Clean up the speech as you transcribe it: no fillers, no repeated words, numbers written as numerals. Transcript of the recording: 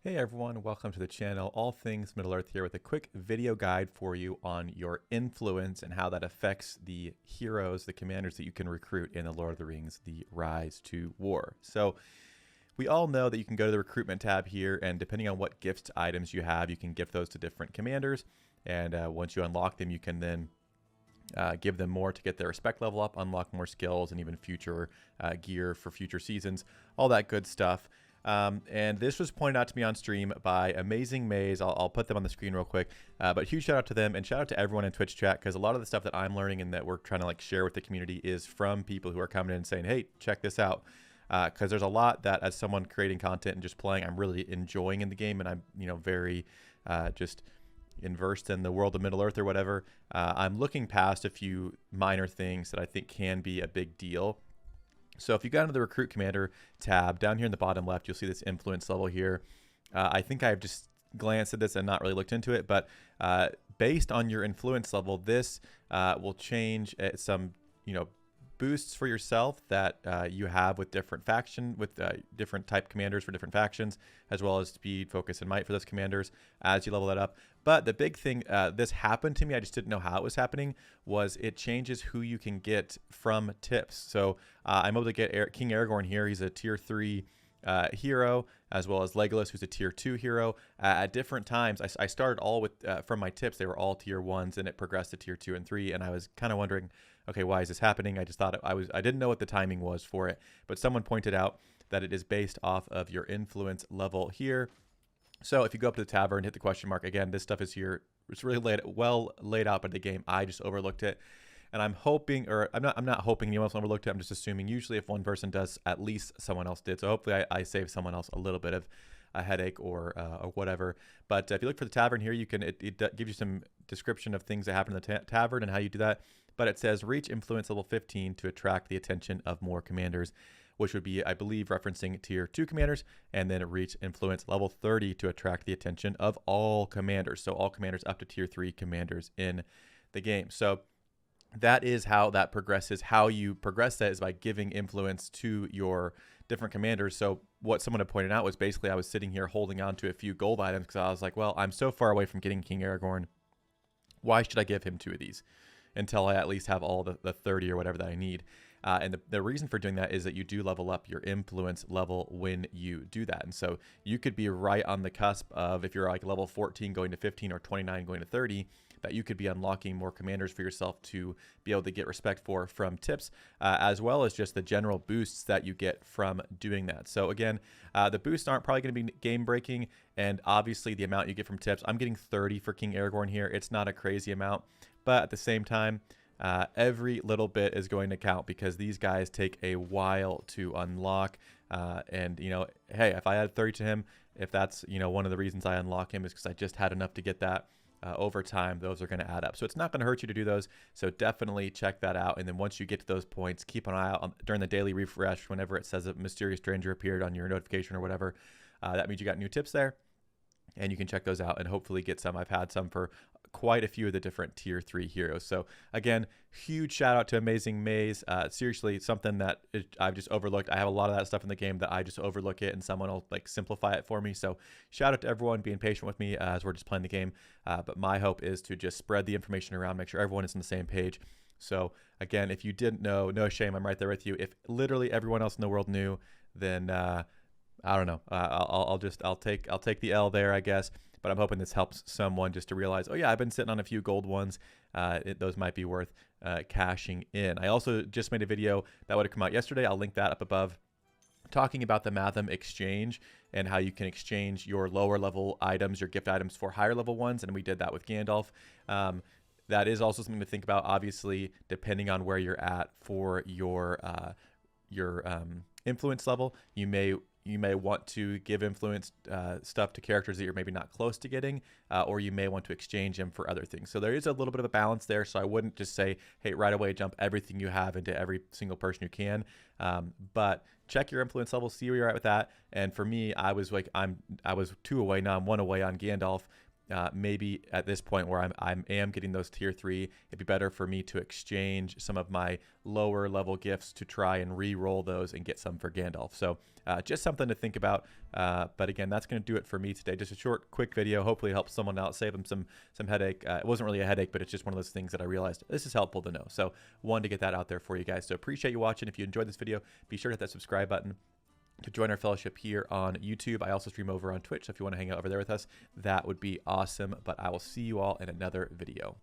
Hey everyone, welcome to the channel. All things Middle Earth here with a quick video guide for you on your influence and how that affects the heroes, the commanders that you can recruit in the Lord of the Rings, the Rise to War. So we all know that you can go to the recruitment tab here, and depending on what gift items you have, you can gift those to different commanders. And once you unlock them, you can then give them more to get their respect level up, unlock more skills, and even future gear for future seasons, all that good stuff. And this was pointed out to me on stream by Amazing Maze. I'll put them on the screen real quick. But huge shout out to them, and shout out to everyone in Twitch chat, because a lot of the stuff that I'm learning and that we're trying to share with the community is from people who are coming in and saying, hey, check this out. Because there's a lot that, as someone creating content and just playing, I'm really enjoying in the game, and I'm very just versed in the world of Middle Earth or whatever. I'm looking past a few minor things that I think can be a big deal. So if you go into the Recruit Commander tab, down here in the bottom left, you'll see this influence level here. I think I've just glanced at this and not really looked into it, but based on your influence level, this will change some, boosts for yourself that you have with different different type commanders for different factions, as well as speed, focus, and might for those commanders as you level that up. But the big thing, this happened to me, I just didn't know how it was happening, was it changes who you can get from tips. So I'm able to get King Aragorn here. He's a tier 3 hero, as well as Legolas, who's a tier 2 hero. At different times, I started all with from my tips, they were all tier 1s, and it progressed to tier 2 and 3, and I was kind of wondering, okay, why is this happening? I just thought I didn't know what the timing was for it, but someone pointed out that it is based off of your influence level here. So if you go up to the tavern, hit the question mark, again, this stuff is here. It's really well laid out by the game. I just overlooked it. And I'm hoping, or I'm not hoping anyone else overlooked it. I'm just assuming usually if one person does, at least someone else did. So hopefully I save someone else a little bit of a headache or whatever. But if you look for the tavern here, you can it gives you some description of things that happen in the tavern and how you do that. But it says reach influence level 15 to attract the attention of more commanders, which would be, I believe, referencing tier 2 commanders, and then reach influence level 30 to attract the attention of all commanders. So all commanders up to tier 3 commanders in the game. So that is how that progresses. How you progress that is by giving influence to your different commanders. So what someone had pointed out was basically I was sitting here holding on to a few gold items because I was like, well, I'm so far away from getting King Aragorn. Why should I give him 2 of these until I at least have all the 30 or whatever that I need? And the reason for doing that is that you do level up your influence level when you do that. And so you could be right on the cusp of, if you're like level 14 going to 15 or 29 going to 30, that you could be unlocking more commanders for yourself to be able to get respect for from tips, as well as just the general boosts that you get from doing that. So again, the boosts aren't probably going to be game breaking, and obviously the amount you get from tips, I'm getting 30 for King Aragorn here. It's not a crazy amount, but at the same time, every little bit is going to count because these guys take a while to unlock. And hey, if I add 30 to him, if that's one of the reasons I unlock him is because I just had enough to get that, over time those are going to add up. So it's not going to hurt you to do those, so definitely check that out. And then once you get to those points, keep an eye out during the daily refresh. Whenever it says a mysterious stranger appeared on your notification or whatever, that means you got new tips there, and you can check those out and hopefully get some. I've had some for quite a few of the different tier 3 heroes. So again, huge shout out to Amazing Maze. Seriously, something that I've just overlooked. I have a lot of that stuff in the game that I just overlook it, and someone will simplify it for me. So shout out to everyone being patient with me as we're just playing the game. But my hope is to just spread the information around, make sure everyone is on the same page. So again, if you didn't know, no shame, I'm right there with you. If literally everyone else in the world knew, then I don't know. I'll take the L there, I guess. But I'm hoping this helps someone just to realize, oh yeah, I've been sitting on a few gold ones. Those might be worth cashing in. I also just made a video that would have come out yesterday. I'll link that up above, talking about the Matham exchange and how you can exchange your lower level items, your gift items, for higher level ones. And we did that with Gandalf. That is also something to think about, obviously, depending on where you're at for your influence level. You may want to give influence stuff to characters that you're maybe not close to getting, or you may want to exchange them for other things. So there is a little bit of a balance there. So I wouldn't just say, hey, right away, jump everything you have into every single person you can. But check your influence level, see where you're at with that. And for me, I was 2 away. Now I'm 1 away on Gandalf. maybe at this point where I am getting those tier 3, it'd be better for me to exchange some of my lower level gifts to try and re-roll those and get some for Gandalf. So just something to think about. But again, that's going to do it for me today. Just a short, quick video. Hopefully it helps someone out, save them some headache. It wasn't really a headache, but it's just one of those things that I realized this is helpful to know. So wanted to get that out there for you guys. So appreciate you watching. If you enjoyed this video, be sure to hit that subscribe button to join our fellowship here on YouTube. I also stream over on Twitch, so if you want to hang out over there with us, that would be awesome. But I will see you all in another video.